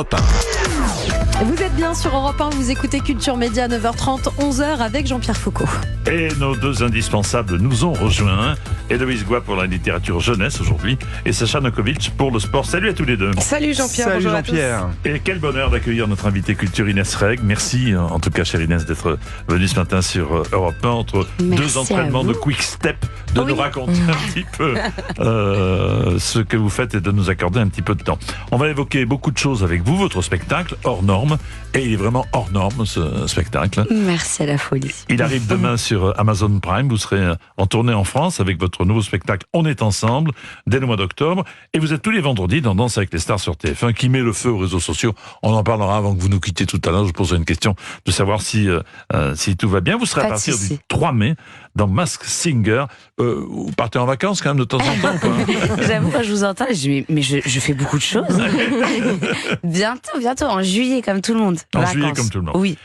Europe 1. Vous êtes bien sur Europe 1, vous écoutez Culture Média 9h30, 11h avec Jean-Pierre Foucault. Et nos deux indispensables nous ont rejoints. Héloïse Goua pour la littérature jeunesse aujourd'hui et Sacha Nokovic pour le sport. Salut à tous les deux. Salut Jean-Pierre. Salut bonjour Jean-Pierre. Et quel bonheur d'accueillir notre invité culture Inès Reg. Merci en tout cas chère Inès d'être venue ce matin sur Europe 1 entre deux entraînements de quick step, de nous raconter un petit peu ce que vous faites et de nous accorder un petit peu de temps. On va évoquer beaucoup de choses avec vous, votre spectacle hors norme, et il est vraiment hors norme ce spectacle. Merci à la folie. Il arrive demain sur Amazon Prime, vous serez en tournée en France avec votre nouveau spectacle On est ensemble dès le mois d'octobre, et vous êtes tous les vendredis dans Danse avec les stars sur TF1 qui met le feu aux réseaux sociaux. On en parlera avant que vous nous quittiez tout à l'heure. Je poserai une question de savoir si tout va bien. Vous serez à partir du 3 mai dans Masked Singer. Vous partez en vacances quand même de temps en temps ou pas? J'avoue, quand je vous entends, je dis mais je fais beaucoup de choses. bientôt, en juillet comme tout le monde. En Vacances. juillet comme tout le monde. Oui.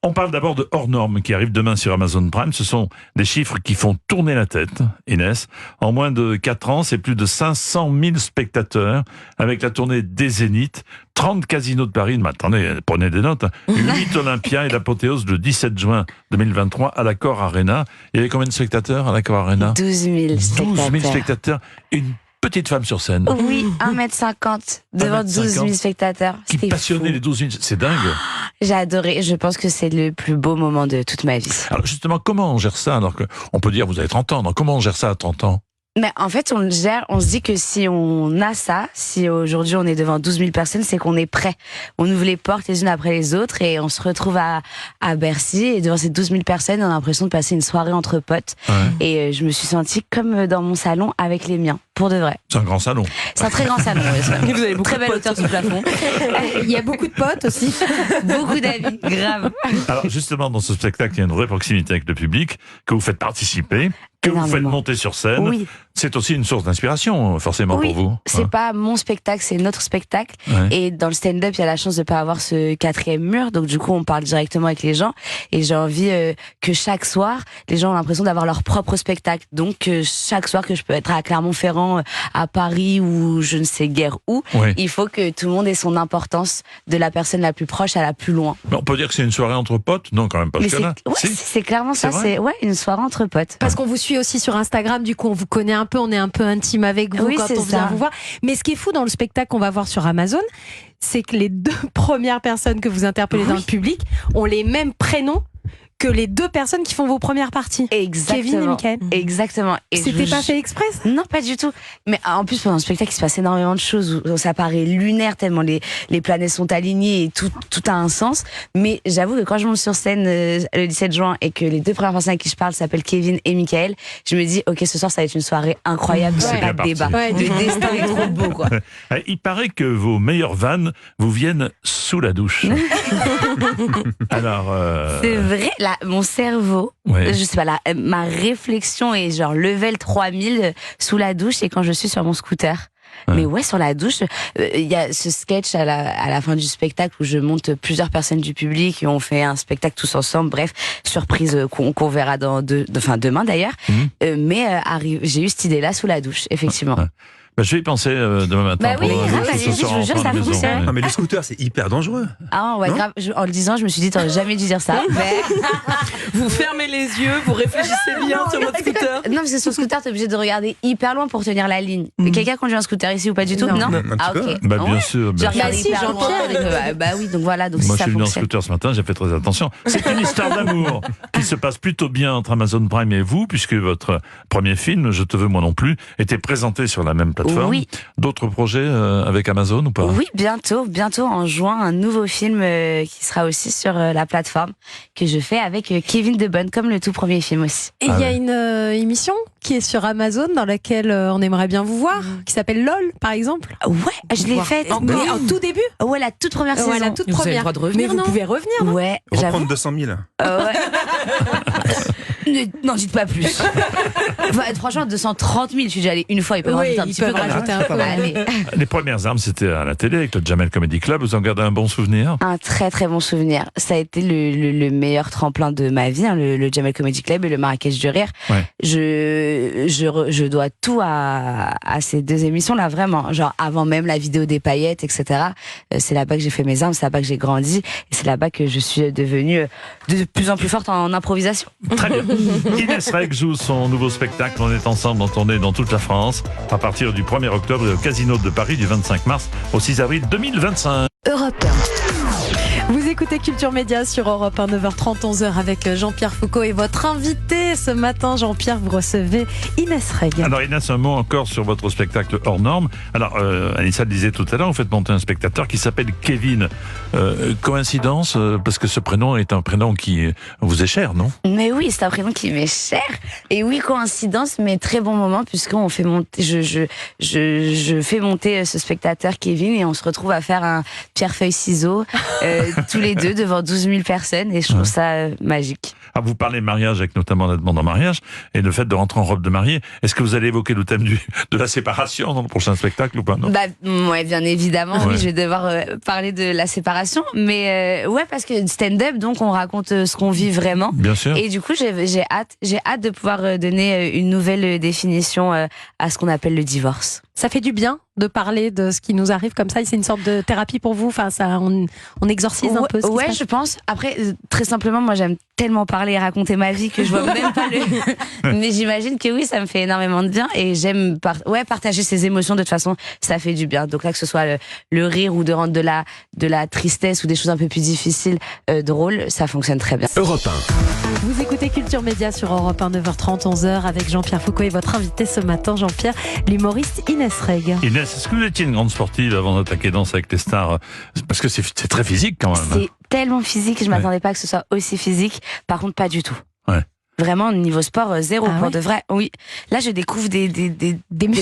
On parle d'abord de Hors Normes qui arrive demain sur Amazon Prime. Ce sont des chiffres qui font tourner la tête, Inès. En moins de 4 ans, c'est plus de 500 000 spectateurs avec la tournée des Zéniths, 30 casinos de Paris. Mais attendez, prenez des notes. 8 Olympia et l'apothéose le 17 juin 2023 à l'Accor Arena. Il y avait combien de spectateurs à l'Accor Arena? 12 000 spectateurs. 12 000 spectateurs. Une petite femme sur scène. Oui, 1m50 devant 12 000 spectateurs. Qui C'était passionnait fou. les 12 000. C'est dingue. J'ai adoré. Je pense que c'est le plus beau moment de toute ma vie. Alors justement, comment on gère ça alors qu'on peut dire vous avez 30 ans? Donc comment on gère ça à 30 ans? Mais en fait, on se dit que si on a ça, si aujourd'hui on est devant 12 000 personnes, c'est qu'on est prêt. On ouvre les portes les unes après les autres et on se retrouve à Bercy et devant ces 12 000 personnes, on a l'impression de passer une soirée entre potes. Ouais. Et je me suis sentie comme dans mon salon avec les miens, pour de vrai. C'est un grand salon. C'est un très grand salon. Vous avez beaucoup Très de belle potes. hauteur sous plafond. Il y a beaucoup de potes aussi. Beaucoup d'amis, grave. Alors justement, dans ce spectacle, il y a une vraie proximité avec le public, que vous faites participer, que vous faites Énormément. monter sur scène. Oui. C'est aussi une source d'inspiration, forcément, Oui, pour vous. c'est pas mon spectacle, c'est notre spectacle. Ouais. Et dans le stand-up, il y a la chance de pas avoir ce 4e mur. Donc du coup, on parle directement avec les gens. Et j'ai envie que chaque soir, les gens ont l'impression d'avoir leur propre spectacle. Donc chaque soir que je peux être à Clermont-Ferrand, à Paris ou je ne sais guère où, Oui. il faut que tout le monde ait son importance de la personne la plus proche à la plus loin. Mais on peut dire que c'est une soirée entre potes? Non, quand même pas Mais jusque-là. c'est clairement ça. C'est vrai C'est une soirée entre potes. Parce qu'on vous suit aussi sur Instagram, du coup on vous connaît un peu, on est un peu intime avec vous Oui, quand c'est on vient ça. vous voir. Mais ce qui est fou dans le spectacle qu'on va voir sur Amazon, c'est que les 2 premières personnes que vous interpellez dans le public ont les mêmes prénoms que les 2 personnes qui font vos premières parties. Exactement. Kevin et Mickaël. Exactement. Et C'était je pas vous- fait exprès ça? Non, pas du tout. Mais en plus, pendant le spectacle, il se passe énormément de choses où ça paraît lunaire tellement les planètes sont alignées et tout a un sens. Mais j'avoue que quand je monte sur scène le 17 juin et que les 2 premières personnes à qui je parle s'appellent Kevin et Mickaël, je me dis, ok, ce soir, ça va être une soirée incroyable. C'est C'est bien pas de débat. parti. Ouais, Le destin est trop beau, quoi. Il paraît que vos meilleures vannes vous viennent sous la douche. Alors, C'est vrai, là, mon cerveau, ouais. je sais pas, ma réflexion est genre level 3000 sous la douche et quand je suis sur mon scooter. Ouais. Mais ouais, sur la douche, il y a ce sketch à la fin du spectacle où je monte plusieurs personnes du public et on fait un spectacle tous ensemble. Bref, surprise qu'on verra demain d'ailleurs. J'ai eu cette idée-là sous la douche, effectivement. Ouais. Bah, je vais y penser demain matin. Bah oui, grave, ce allez-y, soir je vous en jure, fin ça de maison. fonctionne. Ouais. Non mais le scooter c'est hyper dangereux. Ah ouais, Non grave. En le disant, je me suis dit, t'aurais jamais dû dire ça. Mais... Vous fermez les yeux, vous réfléchissez bien sur votre scooter. Non, parce que sur le scooter, t'es obligé de regarder hyper loin pour tenir la ligne. Quelqu'un conduit un scooter ici ou pas du tout? Non. Un petit Ah peu, ok. ouais. Bah, Ah bien ouais. sûr. Je bien sûr. regarde Bah si, hyper loin Jean-Pierre, et que, bah oui, donc voilà, donc Moi, si je ça suis venu en fonctionne. scooter ce matin, j'ai fait très attention. C'est une histoire d'amour qui se passe plutôt bien entre Amazon Prime et vous, puisque votre premier film, Je te veux moi non plus, était présenté sur la même plateforme. Oui. D'autres projets avec Amazon ou pas? Oui, bientôt en juin, un nouveau film qui sera aussi sur la plateforme que je fais avec Kevin De Bonne, comme le tout premier film aussi. Et il y a une émission qui est sur Amazon dans laquelle on aimerait bien vous voir, qui s'appelle LOL par exemple. Ouais, je l'ai faite. Mais en tout début. Ouais, la toute première saison. Ouais, la toute Vous avez le première. droit de revenir, Mais vous non pouvez revenir, non? Ouais, j'avoue. Reprendre 200 000. Ouais. Non, dites pas plus. Franchement, 230 000, je suis déjà allée une fois, ils peuvent rajouter un petit peu. Rajouter un peu. Allez. Les premières armes, c'était à la télé avec le Jamel Comedy Club. Vous en gardez un bon souvenir? Un très très bon souvenir. Ça a été le meilleur tremplin de ma vie, hein, le Jamel Comedy Club et le Marrakech du Rire. Ouais. Je dois tout à ces deux émissions-là, vraiment. Genre avant même la vidéo des paillettes, etc. C'est là-bas que j'ai fait mes armes, c'est là-bas que j'ai grandi, et c'est là-bas que je suis devenue de plus en plus forte en improvisation. Très bien. Inès Reg joue son nouveau spectacle. On est ensemble en tournée dans toute la France à partir du 1er octobre et au Casino de Paris du 25 mars au 6 avril 2025. Europe 1. Vous écoutez Culture Média sur Europe 1, 9h30, 11h avec Jean-Pierre Foucault et votre invité ce matin, Jean-Pierre, vous recevez Inès Reg. Alors Inès, un mot encore sur votre spectacle hors norme. Alors Anissa le disait tout à l'heure, vous faites monter un spectateur qui s'appelle Kevin. Coïncidence, parce que ce prénom est un prénom qui vous est cher, non? Mais oui, c'est un prénom qui m'est cher. Et oui, coïncidence, mais très bon moment, puisqu'on fait monter, je fais monter ce spectateur Kevin, et on se retrouve à faire un pierre-feuille-ciseaux, tous les deux devant 12 000 personnes, et je trouve ça magique. Ah, vous parlez mariage avec notamment la demande en mariage et le fait de rentrer en robe de mariée. Est-ce que vous allez évoquer le thème de la séparation dans le prochain spectacle ou pas? Non. Ouais, bien évidemment, Ouais. oui, je vais devoir parler de la séparation, mais ouais, parce que stand-up, donc on raconte ce qu'on vit vraiment. Bien sûr. Et du coup, j'ai hâte de pouvoir donner une nouvelle définition à ce qu'on appelle le divorce. Ça fait du bien de parler de ce qui nous arrive comme ça, c'est une sorte de thérapie pour vous, enfin, ça, on exorcise un peu ce qui se Ouais, passe. je pense. Après, très simplement, moi j'aime tellement parler et raconter ma vie que je vois même pas le... Mais j'imagine que oui, ça me fait énormément de bien, et j'aime partager ces émotions. De toute façon, ça fait du bien. Donc là, que ce soit le rire ou de rendre de la tristesse ou des choses un peu plus difficiles drôles, ça fonctionne très bien. Europe 1. Vous écoutez Culture Média sur Europe 1, 9h30, 11h avec Jean-Pierre Foucault et votre invité ce matin, Jean-Pierre, l'humoriste Inès Reg. Inès, est-ce que vous étiez une grande sportive avant d'attaquer Danse avec les stars? Parce que c'est très physique quand même. C'est tellement physique, je m'attendais pas que ce soit aussi physique. Par contre, pas du tout. Ouais. Vraiment, niveau sport, zéro. Ah pour ouais de vrai, oui. Là, je découvre des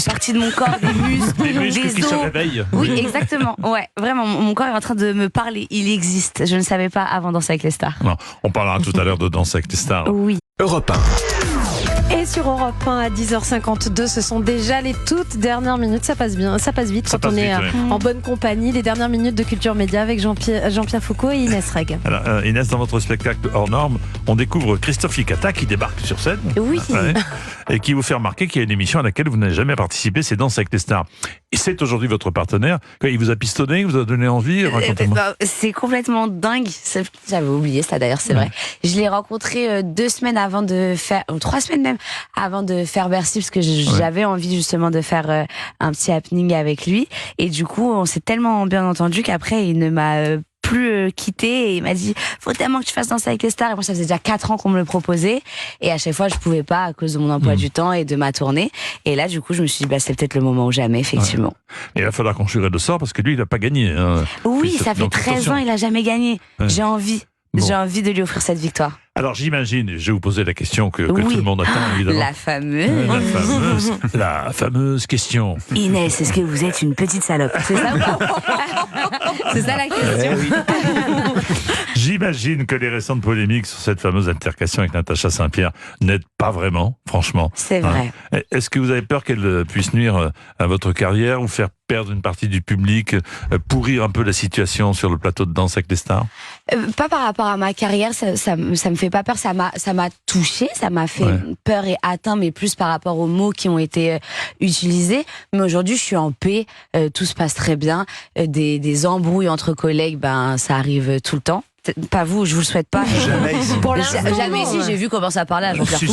parties de mon corps, des muscles, Des muscles qui se os. réveillent. Oui, exactement. Ouais, vraiment, mon corps est en train de me parler. Il existe. Je ne savais pas avant Danser avec les stars. Non, on parlera tout à l'heure de Danse avec les stars. Oui. Europe 1. Et sur Europe 1 à 10h52, ce sont déjà les toutes dernières minutes. Ça passe bien, ça passe vite Ça quand passe on est vite, ouais. en bonne compagnie. Les dernières minutes de Culture Média avec Jean-Pierre Foucault et Inès Reg. Alors, Inès, dans votre spectacle hors norme, on découvre Christophe Licata qui débarque sur scène. Oui. Ouais, et qui vous fait remarquer qu'il y a une émission à laquelle vous n'avez jamais participé, c'est Danse avec les stars. Et c'est aujourd'hui votre partenaire. Il vous a pistonné, il vous a donné envie? Racontez-moi. C'est complètement dingue. J'avais oublié ça d'ailleurs, c'est vrai. Je l'ai rencontré 2 semaines avant de faire, 3 semaines même, avant de faire Bercy, parce que j'avais envie justement de faire un petit happening avec lui. Et du coup, on s'est tellement bien entendu qu'après, il ne m'a plus quitté, et il m'a dit faut tellement que tu fasses Danser avec les stars. Et moi, ça faisait déjà 4 ans qu'on me le proposait, et à chaque fois je pouvais pas à cause de mon emploi du temps et de ma tournée. Et là, du coup, je me suis dit c'est peut-être le moment ou jamais, effectivement. Et il va falloir conjurer le sort parce que lui, il n'a pas gagné. Hein. Oui, Puis, ça fait donc, 13 attention. ans, il a jamais gagné. Ouais. J'ai envie de lui offrir cette victoire. Alors j'imagine, je vais vous poser la question que Oui. tout le monde attend évidemment. La fameuse. La fameuse question. Inès, est-ce que vous êtes une petite salope? C'est ça ou pas? C'est ça la question. J'imagine que les récentes polémiques sur cette fameuse altercation avec Natacha Saint-Pierre n'aident pas vraiment, franchement. C'est vrai. Est-ce que vous avez peur qu'elle puisse nuire à votre carrière ou faire perdre une partie du public, pourrir un peu la situation sur le plateau de Danse avec les stars? Pas par rapport à ma carrière, ça me fait pas peur, ça m'a touché, ça m'a fait peur et atteint, mais plus par rapport aux mots qui ont été utilisés. Mais aujourd'hui, je suis en paix, tout se passe très bien. Des embrouilles entre collègues, ça arrive tout le temps. Pas vous, je vous le souhaite pas. Jamais ici. Pour l'instant, Jamais ici, j'ai vu comment ça parlait à Jean-Pierre. Si.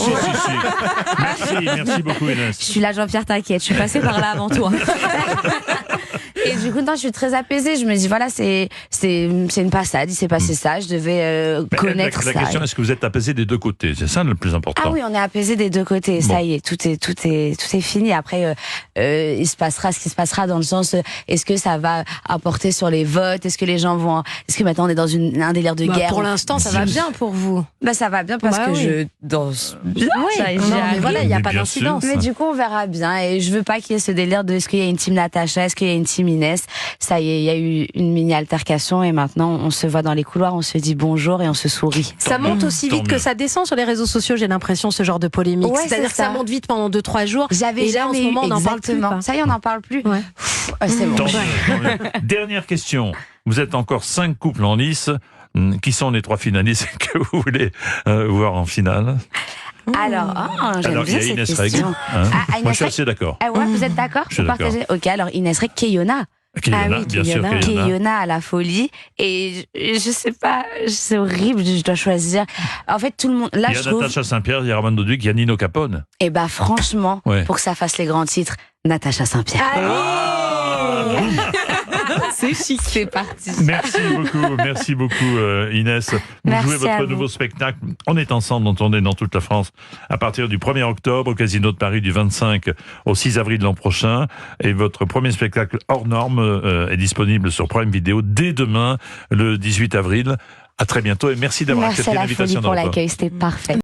Merci beaucoup Inès. Je suis là, Jean-Pierre, t'inquiète, je suis passée par là avant toi. Et du coup, non, je suis très apaisée. Je me dis, voilà, c'est une passade, il s'est passé ça, je devais connaître La ça. question, est-ce que vous êtes apaisé des deux côtés? C'est ça le plus important. Ah oui, on est apaisé des deux côtés. Bon. Ça y est, tout est fini. Après, il se passera ce qui se passera dans le sens, est-ce que ça va apporter sur les votes? Est-ce que les gens vont, est-ce que maintenant on est dans un délire de guerre? Pour l'instant, ça va bien pour vous. Ça va bien parce que oui. je danse bien. Oui, Ça, j'y non, mais arrive. voilà, il n'y a Mais pas bien d'incidence. Mais du coup, on verra bien. Et je veux pas qu'il y ait ce délire de est-ce qu'il y a une team Natacha, est-ce qu'il y a une team Inès. Ça y est, il y a eu une mini altercation et maintenant on se voit dans les couloirs, on se dit bonjour et on se sourit. Ça monte aussi Tant vite mieux. que ça descend sur les réseaux sociaux, j'ai l'impression, ce genre de polémique. Ouais, C'est-à-dire c'est que ça ça. monte vite pendant 2-3 jours. J'avais Et là, en ce jamais moment, eu on n'en parle plus. exactement. quoi. Ça y est, on n'en parle plus. Ouais. C'est bon. Tant mieux, tant mieux. Dernière question. Vous êtes encore 5 couples en lice. Qui sont les 3 finalistes que vous voulez voir en finale? Alors, j'aime Alors, il y bien a cette Inès Reg. question. Hein. Ah, Moi, je Inès suis Reg. assez d'accord. Ah ouais, vous êtes d'accord? Je suis Vous partagez? Ok, alors Inès Reg, Keyona. Keyona, oui, bien sûr, Keyona. Keyona. Keyona à la folie. Et je sais pas, c'est horrible, je dois choisir. En fait, tout le monde, là, Il y je a trouve, Natacha Saint-Pierre, il y a Armando Duc, il y a Nino Capone. et bah, franchement, Ouais. pour que ça fasse les grands titres, Natacha Saint-Pierre. C'est chic. C'est parti. Merci beaucoup Inès. Vous Merci jouez à votre vous. nouveau spectacle. On est ensemble, on tourne dans toute la France à partir du 1er octobre au Casino de Paris du 25 au 6 avril l'an prochain. Et votre premier spectacle hors norme est disponible sur Prime Video dès demain, le 18 avril. À très bientôt et merci d'avoir Merci accepté à la folie l'invitation. pour d'Europe un. l'accueil, c'était parfait.